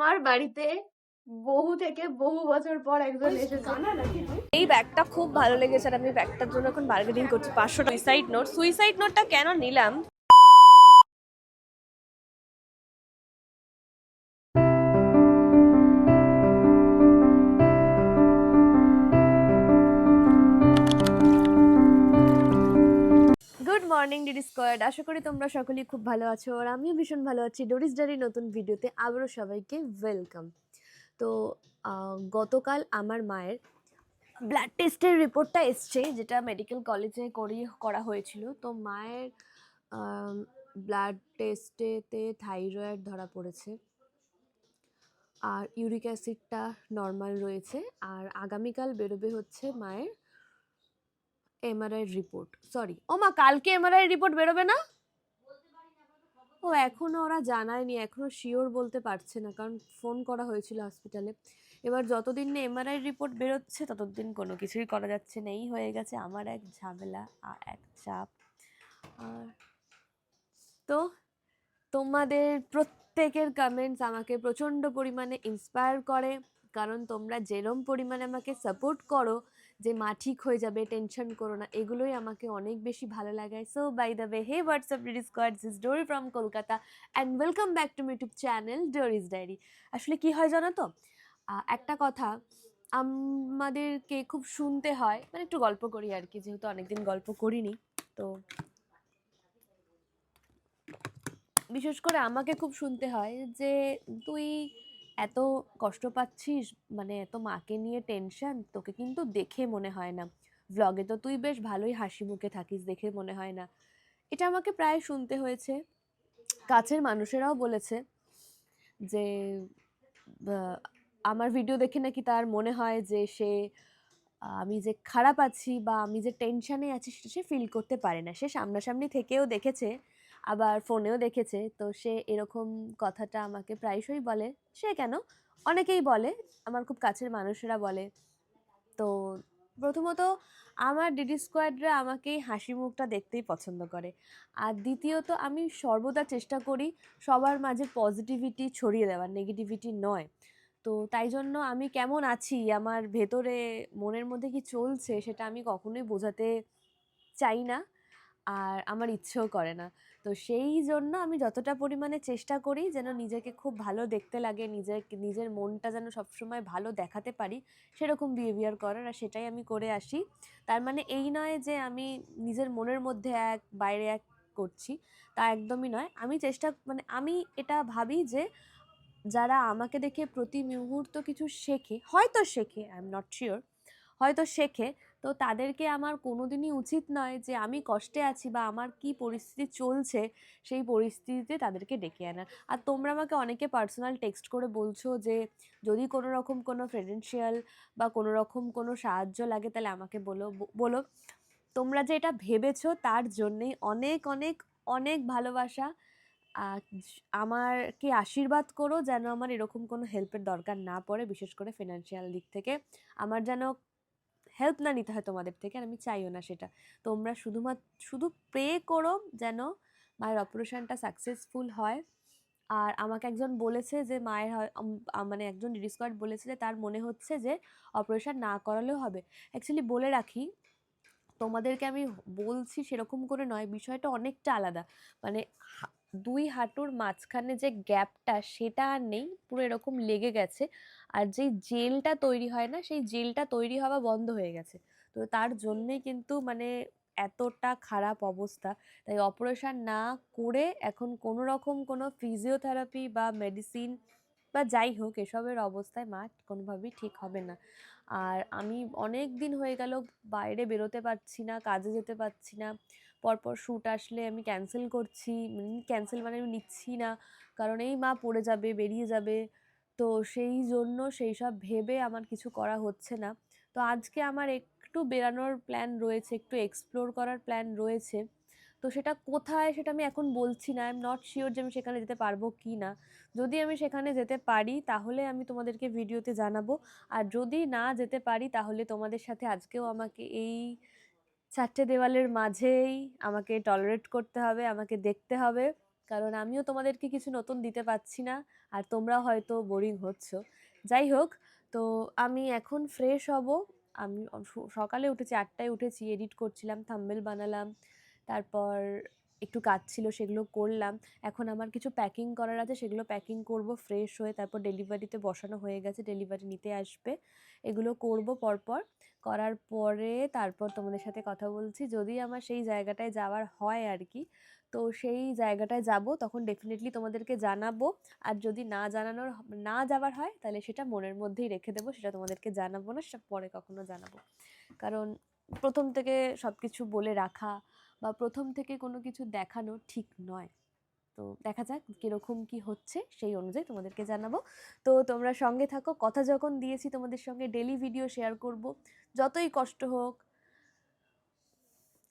আমার বাড়িতে বহু থেকে বহু বছর পর একজন এসেছে। এই ব্যাগটা খুব ভালো লেগেছে আর আমি ব্যাগটার জন্য এখন বার্গেনিং করছি 500 সুইসাইড নোটটা কেন নিলাম গুড মর্নিং ডিডি স্কোয়াড, আশা করি তোমরা সকলেই খুব ভালো আছো আর আমিও ভীষণ ভালো আছি। ডোরিস ডায়েরি নতুন ভিডিওতে আবারও সবাইকে ওয়েলকাম। তো গতকাল আমার মায়ের ব্লাড টেস্টের রিপোর্টটা এসছে, যেটা মেডিকেল কলেজে করা হয়েছিল। তো মায়ের ব্লাড টেস্টেতে থাইরয়েড ধরা পড়েছে আর ইউরিক অ্যাসিডটা নর্মাল রয়েছে। আর আগামীকাল বেরোবে হচ্ছে মায়ের এমআরআই রিপোর্ট। কালকে এমআরআই রিপোর্ট বেরোবে না? ও এখনো ওরা জানায়নি, এখনো শিওর বলতে পারছে না, কারণ ফোন করা হয়েছিল হসপিটালে। এবার যতদিন না এমআরআই রিপোর্ট বেরোচ্ছে ততদিন কোনো কিছুই করা যাচ্ছে না। এই হয়ে গেছে আমার এক ঝামেলা আর এক চাপ। আর তো তোমাদের প্রত্যেকের কমেন্টস আমাকে প্রচণ্ড পরিমাণে ইন্সপায়ার করে, কারণ তোমরা যেরম পরিমাণে আমাকে সাপোর্ট করো যে মা ঠিক হয়ে যাবে, টেনশন করো না, এগুলোই আমাকে অনেক বেশি ভালো লাগায়। So by the way, hey what's up DD squad, this Dori from Kolkata and welcome back to my YouTube channel Dori's diary. আসলে কি হয় জানো তো, একটা কথা আমাদেরকে খুব শুনতে হয়, মানে একটু গল্প করি আর কি, যেহেতু অনেকদিন গল্প করিনি। তো বিশেষ করে আমাকে খুব শুনতে হয় যে তুই এত কষ্ট পাচ্ছিস, মানে এত মাকে নিয়ে টেনশন, তোকে কিন্তু দেখে মনে হয় না, ভ্লগে তো তুই বেশ ভালোই হাসি মুখে থাকিস, দেখে মনে হয় না। এটা আমাকে প্রায় শুনতে হয়েছে। কাছের মানুষেরাও বলেছে যে আমার ভিডিও দেখে নাকি তার মনে হয় যে আমি যে খারাপ আছি বা আমি যে টেনশনে আছি সেটা সে ফিল করতে পারে না। সে সামনাসামনি থেকেও দেখেছে, আবার ফোনেও দেখেছে। তো সে এরকম কথাটা আমাকে প্রায়শই বলে। সে কেন, অনেকেই বলে, আমার খুব কাছের মানুষেরা বলে। তো প্রথমত আমার ডিডি স্কোয়াডরা আমাকে হাসি মুখটা দেখতেই পছন্দ করে। আর দ্বিতীয়ত আমি সর্বদা চেষ্টা করি সবার মাঝে পজিটিভিটি ছড়িয়ে দেওয়ার, নেগেটিভিটি নয়। তো তাই জন্য আমি কেমন আছি, আমার ভেতরে মনের মধ্যে কি চলছে, সেটা আমি কখনোই বোঝাতে চাই না, আর আমার ইচ্ছেও করে না। তো সেই জন্য আমি যতটা পরিমাণে চেষ্টা করি যেন নিজেকে খুব ভালো দেখতে লাগে, নিজের মনটা যেন সবসময় ভালো দেখাতে পারি, সেরকম বিহেভিয়ার করার, আর সেটাই আমি করে আসি। তার মানে এই নয় যে আমি নিজের মনের মধ্যে এক বাইরে এক করছি, তা একদমই নয়। আমি আমি এটা ভাবি যে যারা আমাকে দেখে প্রতি মুহূর্ত কিছু শেখে, হয়তো শেখে, আই এম নট শিওর, হয়তো শেখে, তো তাদেরকে আমার কোনোদিনই উচিত নয় যে আমি কষ্টে আছি বা আমার কি পরিস্থিতি চলছে সেই পরিস্থিতিতে তাদেরকে ডেকে আনার। আর তোমরা আমাকে অনেকে পার্সোনাল টেক্সট করে বলছো যে যদি কোনো রকম কোনো ফিনান্সিয়াল বা কোনো রকম কোনো সাহায্য লাগে তাহলে আমাকে বলো বলো। তোমরা যে এটা ভেবেছো তার জন্যেই অনেক অনেক অনেক ভালোবাসা। আমাকে আশীর্বাদ করো যেন আমার এরকম কোনো হেল্পের দরকার না পড়ে, বিশেষ করে ফিনান্সিয়াল দিক থেকে আমার যেন হেল্প না নিতে হয় তোমাদের থেকে, আর আমি চাইও না সেটা। তোমরা শুধু প্রে করো যেন মায়ের অপারেশনটা সাকসেসফুল হয়। আর আমাকে একজন বলেছে যে মানে একজন ডিডি স্কোয়াড বলেছে যে তার মনে হচ্ছে যে অপারেশন না করালেও হবে। অ্যাকচুয়ালি বলে রাখি তোমাদেরকে, আমি বলছি সেরকম করে নয়, বিষয়টা অনেকটা আলাদা। মানে দুই হাঁটুর মাঝখানে যে গ্যাপটা সেটা আর নেই, পুরো এরকম লেগে গেছে। আর যেই জেলটা তৈরি হয় না, সেই জেলটা তৈরি হওয়া বন্ধ হয়ে গেছে। তো তার জন্যেই কিন্তু মানে এতটা খারাপ অবস্থা। তাই অপারেশন না করে এখন কোনো রকম কোনো ফিজিওথেরাপি বা মেডিসিন বা যাই হোক এসবের অবস্থায় মা কোনোভাবেই ঠিক হবে না। আর আমি অনেক দিন হয়ে গেল বাইরে বেরোতে পারছি না, কাজে যেতে পারছি না। পরপর শ্যুট আসলে আমি ক্যান্সেল করছি, ক্যান্সেল মানে আমি নিচ্ছি না, কারণ এই মা পড়ে যাবে, বেরিয়ে যাবে। তো সেই জন্য সেই সব ভেবে আমার কিছু করা হচ্ছে না। তো আজকে আমার একটু বেরানোর প্ল্যান রয়েছে, একটু এক্সপ্লোর করার প্ল্যান রয়েছে। তো সেটা কোথায় সেটা আমি এখন বলছি না, আই এম নট শিওর যে আমি সেখানে যেতে পারবো কি না। যদি আমি সেখানে যেতে পারি তাহলে আমি তোমাদেরকে ভিডিওতে জানাবো, আর যদি না যেতে পারি তাহলে তোমাদের সাথে আজকেও আমাকে এই চারটে দেওয়ালের মাঝেই আমাকে টলারেট করতে হবে, আমাকে দেখতে হবে। কারণ আমিও তোমাদেরকে কিছু নতুন দিতে পারছি না, আর তোমরাও হয়তো বোরিং হচ্ছ। যাই হোক, তো আমি এখন ফ্রেশ হব। আমি সকালে উঠেছি, 8টায় উঠেছি, এডিট করছিলাম, থাম্বনেল বানালাম, তারপর একটু কাজ ছিল সেগুলো করলাম। এখন আমার কিছু প্যাকিং করার আছে, সেগুলো প্যাকিং করব ফ্রেশ হয়ে। তারপর ডেলিভারিতে বসানো হয়ে গেছে, ডেলিভারি নিতে আসবে। এগুলো করব পরপর, করার পরে তারপর তোমাদের সাথে কথা বলছি। যদি আমার সেই জায়গাটায় যাওয়ার হয় আর কি, তো সেই জায়গাটায় যাব, তখন ডেফিনেটলি তোমাদেরকে জানাবো। আর যদি না যাওয়ার হয়, তাহলে সেটা মনের মধ্যেই রেখে দেবো, সেটা তোমাদেরকে জানাবো না, সেটা পরে কখনো জানাবো। কারণ প্রথম থেকে সব কিছু বলে রাখা বা প্রথম থেকে কোনো কিছু দেখানো ঠিক নয়। তো দেখা যাক কীরকম কি হচ্ছে, সেই অনুযায়ী তোমাদেরকে জানাবো। তো তোমরা সঙ্গে থাকো। কথা যখন দিয়েছি তোমাদের সঙ্গে ডেলি ভিডিও শেয়ার করব, যতই কষ্ট হোক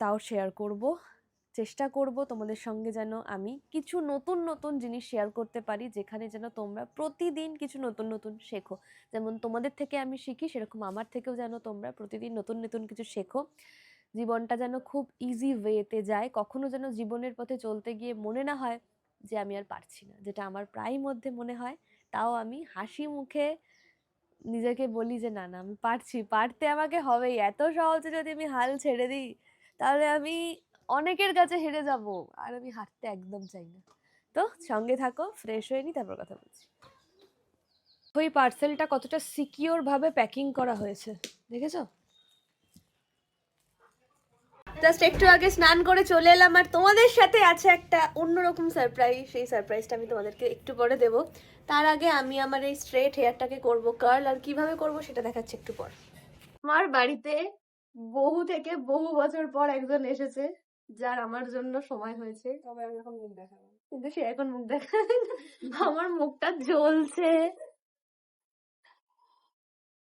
তাও শেয়ার করব। চেষ্টা করব তোমাদের সঙ্গে যেন আমি কিছু নতুন নতুন জিনিস শেয়ার করতে পারি, যেখানে যেন তোমরা প্রতিদিন কিছু নতুন নতুন শেখো। যেমন তোমাদের থেকে আমি শিখি, সেরকম আমার থেকেও যেন তোমরা প্রতিদিন নতুন নতুন কিছু শেখো। জীবনটা যেন খুব ইজি ওয়েতে যায়, কখনো যেন জীবনের পথে চলতে গিয়ে মনে না হয় যে আমি আর পারছি না, যেটা আমার প্রায় মধ্যে মনে হয়। তাও আমি হাসি মুখে নিজেকে বলি যে না না, আমি পারছি, পারতে আমাকে হবেই। এত সহজে যদি আমি হাল ছেড়ে দিই, তাহলে আমি অনেকের কাছে হেরে যাব, আর আমি হারতে একদম চাই না। তো সঙ্গে থাকো, ফ্রেশ হয়ে নি, তারপর কথা বলছি। ওই পার্সেলটা কতটা সিকিওর ভাবে প্যাকিং করা হয়েছে দেখেছো? জাস্ট একটু আগে স্নান করে চলে এলাম, আর তোমাদের সাথে আছে একটা অন্যরকম সারপ্রাইজ। সেই সারপ্রাইজটা আমি তোমাদেরকে একটু পরে দেব। তার আগে আমি আমার এই স্ট্রেট হেয়ারটাকে করব কার্ল, আর কিভাবে করব সেটা দেখাচ্ছি একটু পর। আমার বাড়িতে বহু থেকে বহু বছর পর একজন এসেছে, যার আমার জন্য সময় হয়েছে। তবে আমি এখন মুখ দেখাবো। কিন্তু সে এখন মুখ দেখাবে না। আমার মুখটা জ্বলছে।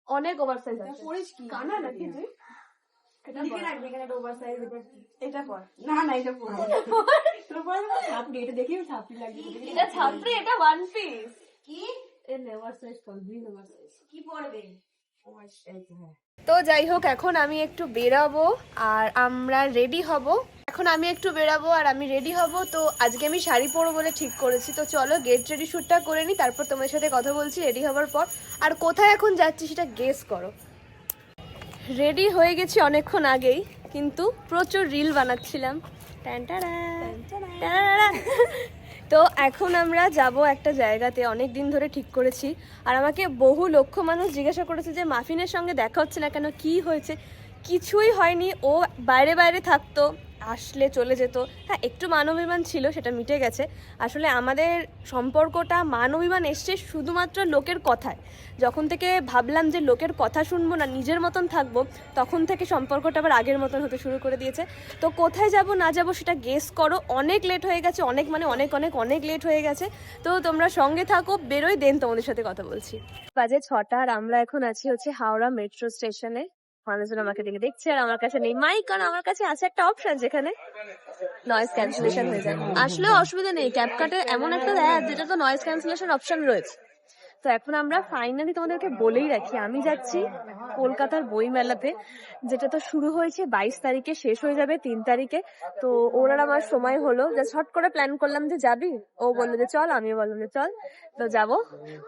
অনেক ওভার সাইজ আছে। পড়িস কি? কানা নাকি তুই? এটা লিখে রাখবি এখানে একটা ওভার সাইজ। এটা পর। না না এটা পড়। তোর পড় না ছাপড়ি, এটা দেখেও ছাপড়ি লাগবে। এটা ছাপড়ি, এটা ওয়ান পিস। কি? এর ওভার সাইজ পর, গ্রিন ওভার সাইজ। কি পড়বে? ওভার সাইজ হ্যাঁ। তো যাই হোক, এখন আমি একটু বেরাবো আর আমরা রেডি হব। আমি রেডি হব। তো আজকে আমি শাড়ি পরবো বলে ঠিক করেছি। তো চলো গেট রেডি শ্যুটটা করে নিই, তারপর তোমার সাথে কথা বলছি রেডি হবার পর। আর কোথায় এখন যাচ্ছি সেটা গেস করো। রেডি হয়ে গেছি অনেকক্ষণ আগেই, কিন্তু প্রচুর রিল বানাচ্ছিলাম। তো এখন আমরা যাব একটা জায়গাতে, অনেক দিন ধরে ঠিক করেছি। আর আমাকে বহু লক্ষ মানুষ জিজ্ঞাসা করেছে যে মাফিনের সঙ্গে দেখা হচ্ছে না কেন, কি হয়েছে? কিছুই হয়নি, ও বাইরে বাইরে থাকতো, আসলে চলে যেত। হ্যাঁ, একটু মান অভিমান ছিল, সেটা মিটে গেছে। আসলে আমাদের সম্পর্কটা মান অভিমান এসছে শুধুমাত্র লোকের কথায়। যখন থেকে ভাবলাম যে লোকের কথা শুনবো না, নিজের মতন থাকবো, তখন থেকে সম্পর্কটা আবার আগের মতন হতে শুরু করে দিয়েছে। তো কোথায় যাব না যাব সেটা গেস করো। অনেক লেট হয়ে গেছে, অনেক মানে অনেক অনেক অনেক লেট হয়ে গেছে। তো তোমরা সঙ্গে থাকো, বেরোই, দেন তোমাদের সাথে কথা বলছি। বাজে 6টা, আর আমরা এখন আছি হচ্ছে হাওড়া মেট্রো স্টেশনে। মানুষজন আমাকে দেখছে, আর আমার কাছে নেই মাইক, কারণ আমার কাছে আছে একটা অপশন যেখানে নয়েজ ক্যান্সেলেশন হয়ে যায়। আসলেও অসুবিধা নেই, ক্যাপকাটে এমন একটা অ্যাপ যেটা তো নয়েজ ক্যান্সেলেশন অপশন রয়েছে। তো এখন আমরা ফাইনালি তোমাদেরকে বলেই রাখি, আমি যাচ্ছি কলকাতার বইমেলাতে, যেটা তো শুরু হয়েছে 22 তারিখে, শেষ হয়ে যাবে 3 তারিখে। তো ওর আর আমার সময় হলো, জাস্ট হট করে প্ল্যান করলাম যে যাবি, ও বললো যে চল, আমিও বললাম যে চল। তো যাবো।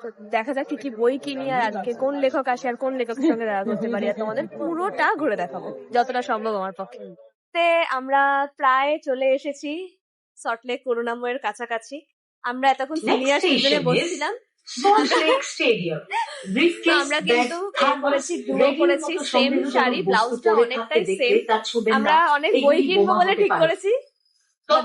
তো দেখা যাক কি কি বই কিনি, আর আজকে কোন লেখক আসে আর কোন লেখকের সঙ্গে দেখা করতে পারি, আর তোমাদের পুরোটা ঘুরে দেখাবো যতটা সম্ভব আমার পক্ষে। আমরা প্রায় চলে এসেছি সল্টলেক করুণাময়ের কাছাকাছি। আমরা এতক্ষণ সিনিয়র সিজনে বসছিলাম। আমরা কিন্তু করেছি, দুটো করেছি সেম শাড়ি, ব্লাউজটা অনেকটাই সেম। আমরা অনেক বই কিনবো বলে ঠিক করেছি।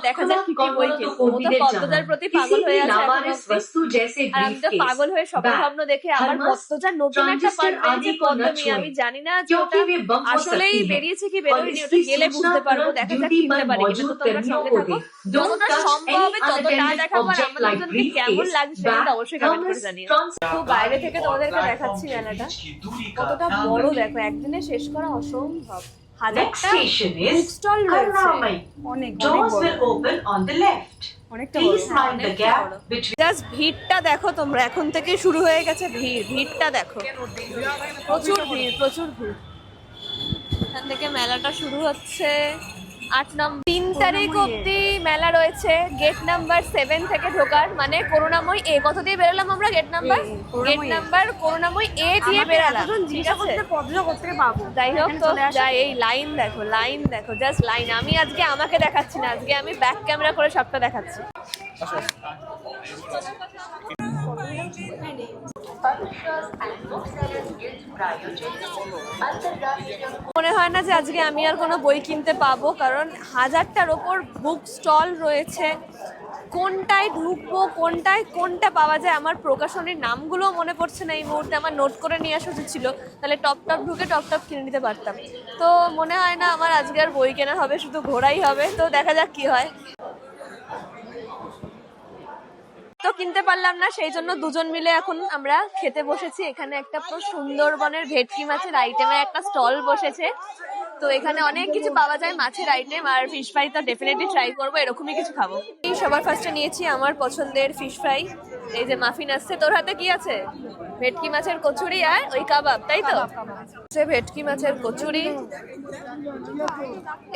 দেখা যাক কি কি বই কিনবো। ও তো পদ্মজার প্রতি পাগল হয়ে আছে এখন অব্দি। আর আমি তো পাগল হয়ে স্বপ্ন দেখে আমার পদ্মজার নতুন একটা পার্ট বেরিয়েছে পদ্মমি। আমি জানি না যে ওটা আসলেই বেরিয়েছে কি বেরোয়নি, ওটা গেলে বুঝতে পারবো। দেখা যাক কিনতে পারি কিনা। তো তোমরা সঙ্গে থাকো, যতটা সম্ভব হবে ততটা দেখাবো। আর আমাদের দুজনকে কেমন লাগছে সেটা অবশ্যই কমেন্ট করে জানিও। তো বাইরে থেকে তোমাদেরকে দেখাচ্ছি মেলাটা কতটা বড়, দেখো একদিনে শেষ করা অসম্ভব। হাজারটা বুক স্টল রয়েছে, অনেক অনেকটা বড়। জাস্ট ভিড়টা দেখো তোমরা, এখন থেকে শুরু হয়ে গেছে ভিড়টা দেখো, প্রচুর ভিড় প্রচুর ভিড়। এখান থেকে মেলাটা শুরু হচ্ছে, 8 নম্বর 3 তারিখ অব্দি মেলা রয়েছে, গেট নাম্বার 7 থেকে ঢোকার, মানে করুণাময় এ। কত দিয়ে বেরোলাম আমরা? গেট নাম্বার করুণাময় এ দিয়ে বেরোলাম, ঠিক আছে? যাই হোক, তো যাই, এই লাইন দেখো, জাস্ট লাইন। আমি আজকে আমাকে দেখাচ্ছি না, আজকে আমি ব্যাক ক্যামেরা করে সবটা দেখাচ্ছি। মনে হয় না যে আজকে আমি আর কোনো বই কিনতে পাবো, কারণ 1000টার ওপর বুক স্টল রয়েছে। কোনটায় ঢুকবো, কোনটা পাওয়া যায়, আমার প্রকাশনীর নামগুলো মনে পড়ছে না এই মুহূর্তে। আমার নোট করে নিয়ে আসা উচিত ছিল, তাহলে টপ ঢুকে টপ কিনে নিতে পারতাম। তো মনে হয় না আমার আজকে আর বই কেনা হবে, শুধু ঘোরাই হবে। তো দেখা যাক কি হয়। তো কিনতে পারলাম না, সেই জন্য দুজন মিলে এখন আমরা খেতে বসেছি। এখানে একটা পুরো সুন্দরবনের ভেটকি মাছের আইটেমের একটা স্টল বসেছে। তো এখানে অনেক কিছু পাওয়া যায় মাছের আইটেম, আর ফিশ ফ্রাই তো ডেফিনেটলি ট্রাই করবো, এরকমই কিছু খাবো। এই সবার ফার্স্টে নিয়েছি আমার পছন্দের ফিশ ফ্রাই। এই যে মাফিন আসছে, তোর হাতে কি আছে? ভেটকি মাছের কচুরি আর ওই কাবাব, তাই তো? ভেটকি মাছের কচুরি,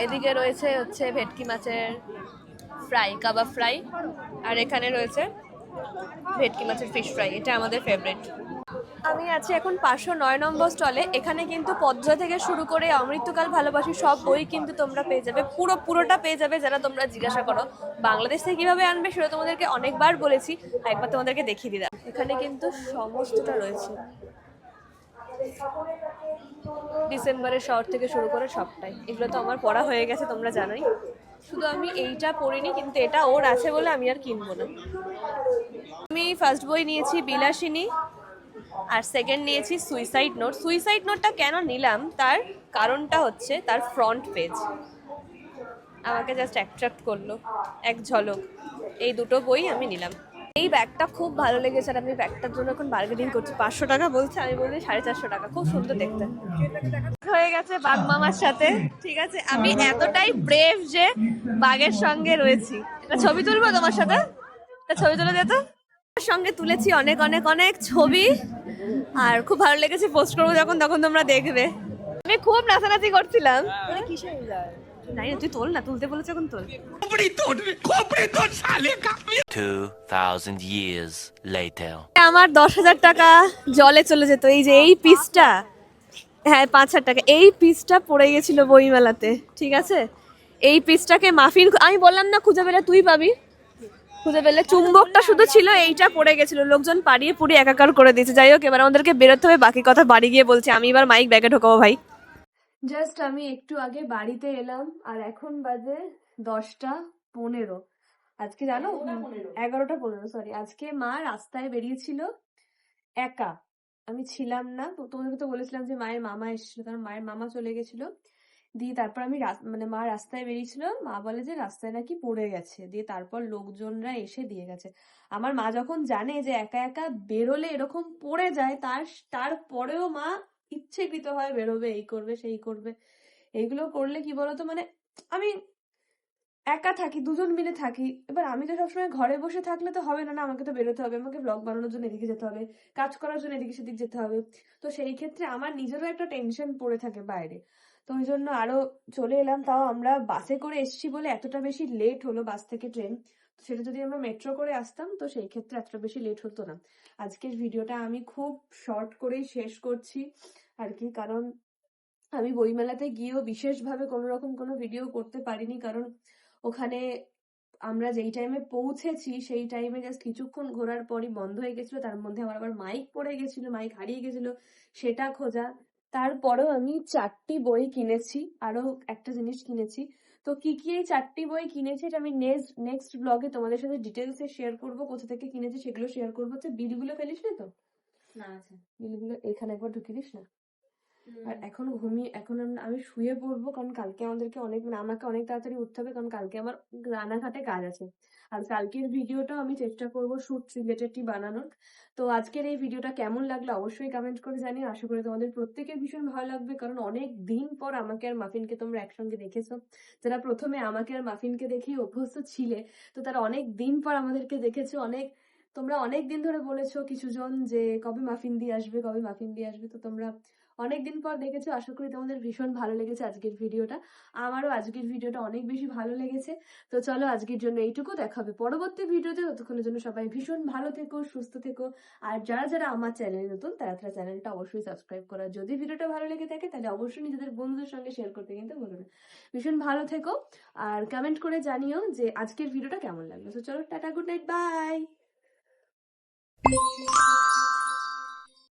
এদিকে রয়েছে হচ্ছে ভেটকি মাছের ফ্রাই, কাবাব ফ্রাই, আর এখানে রয়েছে ভেটকি মাছের ফিশ ফ্রাই। এটা আমাদের ফেভারিট। আমি আছি এখন 509 নম্বর স্টলে। এখানে কিন্তু পদ্মা থেকে শুরু করে অমৃতকাল ভালোবাসি সব বই কিন্তু তোমরা পেয়ে যাবে, পুরোটা পেয়ে যাবে। যারা তোমরা জিজ্ঞাসা করো বাংলাদেশ থেকে কিভাবে আনবে, সেটা তোমাদেরকে অনেকবার বলেছি, একবার তোমাদেরকে দেখিয়ে দিলাম। এখানে কিন্তু সমস্তটা রয়েছে, ডিসেম্বরের শহর থেকে শুরু করে সবটাই। এগুলো তো আমার পড়া হয়ে গেছে, তোমরা জানোই। শুধু আমি এইটা পড়িনি, কিন্তু এটা ওর আছে বলে আমি আর কিনবো না। আমি ফার্স্ট বই নিয়েছি বিলাসিনী, আর সেকেন্ড নিয়েছি সুইসাইড নোট। সুইসাইড নোটটা কেন নিলাম তার কারণটা হচ্ছে তার ফ্রন্ট পেজ আমাকে জাস্ট অ্যাট্রাক্ট করলো এক ঝলক। এই দুটো বই আমি নিলাম। এই ব্যাগটা খুব ভালো লেগেছে, আর আমি ব্যাগটার জন্য এখন বার্গেনিং করছি। 500 টাকা বলছে, আমি বলছি 450 টাকা। খুব সুন্দর দেখতে। হয়ে গেছে বাঘ মামার সাথে, ঠিক আছে? আমি এতটাই ব্রেভ যে বাঘের সঙ্গে রয়েছি। একটা ছবি তুলবো তোমার সাথে, একটা ছবি তুলে দে তো। সঙ্গে তুলেছি অনেক অনেক অনেক ছবি, আর খুব ভালো লেগেছে। পোস্ট করবো যখন, তখন তোমরা দেখবে। আমি খুব নাচানাচি করছিলাম। জানি না, তুই তোল না, তুলতে বলেছে এখন তোল। 2000 years later. আমার 10,000 টাকা জলে চলে যেত। এই যে এই পিসটা, হ্যাঁ 5,000 টাকা, এই পিসটা পড়ে গেছিল বইমেলাতে, ঠিক আছে? এই পিসটাকে মাফিন, আমি বললাম না খুঁজে পেলে তুই পাবি, খুঁজে পেলে। চুম্বকটা শুধু ছিল, এইটা পড়ে গেছিল। লোকজন পাড়িয়ে পুড়িয়ে একাকার করে দিয়েছে। যাই হোক, এবার আমাদেরকে বেরোতে হবে, বাকি কথা বাড়ি গিয়ে বলছি। আমি এবার মাইক ব্যাগে ঢোকাবো ভাই। জাস্ট আমি একটু আগে বাড়িতে এলাম, আর এখন বাজে 10টা 15। আজকে জানো 11টা 15, সরি। আজকে মা রাস্তায় বেরিয়েছিল একা, আমি ছিলাম না। তো তোমাদেরকে তো বলেছিলাম যে মায়ের মামা এসেছিল, কারণ মায়ের মামা চলে গেছিল। দিয়ে তারপর আমি মানে মা রাস্তায় বেরিয়েছিল, মা বলে যে রাস্তায় নাকি পড়ে গেছে। দিয়ে তারপর লোকজনরা এসে দিয়ে গেছে। আমার মা যখন জানে যে একা একা বেরোলে এরকম পড়ে যায়, তারপরেও মা ইচ্ছেকৃত হয় বেরোবে, এই করবে সেই করবে। এইগুলো করলে কি বলতো, মানে আমি একা থাকি, দুজন মিলে থাকি। এবার আমি তো সবসময় ঘরে বসে থাকলে তো হবে না, না আমাকে তো বেরোতে হবে, আমাকে ব্লগ বানানোর জন্য এদিকে যেতে হবে, কাজ করার জন্য এদিকে সেদিক যেতে হবে। তো সেই ক্ষেত্রে আমার নিজেরও একটা টেনশন পড়ে থাকে বাইরে। তো ওই জন্য আরো চলে এলাম। তাও আমরা বাসে করে এসেছি বলে এতটা বেশি লেট হলো, বাস থেকে ট্রেন। সেটা যদি আমরা মেট্রো করে আসতাম তো সেই ক্ষেত্রে এতটা বেশি লেট হতো না। আজকের ভিডিওটা আমি খুব শর্ট করেই শেষ করছি আর কি, কারণ আমি বইমেলাতে গিয়েও বিশেষভাবে কোনো রকম কোনো ভিডিও করতে পারিনি, কারণ ওখানে আমরা যেই টাইমে পৌঁছেছি সেই টাইমে জাস্ট কিছুক্ষণ ঘোরার পরই বন্ধ হয়ে গেছিল। তার মধ্যে আমার আবার মাইক পড়ে গেছিল, মাইক হারিয়ে গেছিল, সেটা খোঁজা। তারপরেও আমি 4টি বই কিনেছি, আরো একটা জিনিস কিনেছি। তো কি কি এই 4টি বই কিনেছি এটা আমি নেক্সট ব্লগে তোমাদের সাথে ডিটেলসে শেয়ার করবো। কোথা থেকে কিনেছি সেগুলো শেয়ার করবো। হচ্ছে বিলগুলো ফেলিস না তো? না আছে বিলগুলো এখানে একবার ঢুকিয়ে দিস না। আর এখন আমি শুয়ে পড়বো, কারণ কালকে আমাদেরকে আমাকে অনেক তাড়াতাড়ি উঠতে হবে, কারণ কালকে আমার রানাঘাটে কাজ আছে। আর কালকের ভিডিওটাও আমি চেষ্টা করবো শুট রিলেটেডই বানানোর। তো আজকের এই ভিডিওটা কেমন লাগলো অবশ্যই কমেন্ট করে জানিও। আশা করি তোমাদের প্রত্যেকের ভীষণ ভালো লাগবে, কারণ অনেক দিন পর আমাকে আর মাফিনকে তোমরা একসঙ্গে দেখেছো। যারা প্রথমে আমাকে আর মাফিনকে দেখেই অভ্যস্ত ছিলে, তো তারা অনেক দিন পর আমাদেরকে দেখেছো। তোমরা অনেক দিন ধরে বলেছো কিছুজন যে কবে মাফিন দিয়ে আসবে, কবে মাফিন দিয়ে আসবে। তো তোমরা অনেকদিন পর দেখেছো, আশা করি তোমাদের ভীষণ ভালো লেগেছে আজকের ভিডিওটা। আমারও আজকের ভিডিওটা অনেক বেশি ভালো লেগেছে। তো চলো আজকের জন্য এইটুকু, দেখা হবে পরবর্তী ভিডিওতে। ততক্ষণের জন্য সবাই ভীষণ ভালো থেকো, সুস্থ থেকো। আর যারা যারা আমার চ্যানেলে নতুন তারা তারা চ্যানেলটা অবশ্যই সাবস্ক্রাইব করা। যদি ভিডিওটা ভালো লেগে থাকে তাহলে অবশ্যই নিজেদের বন্ধুদের সঙ্গে শেয়ার করতে কিন্তু ভুলো না। ভীষণ ভালো থেকো আর কমেন্ট করে জানিও যে আজকের ভিডিওটা কেমন লাগলো। তো চলো টাটা, গুড নাইট, বাই।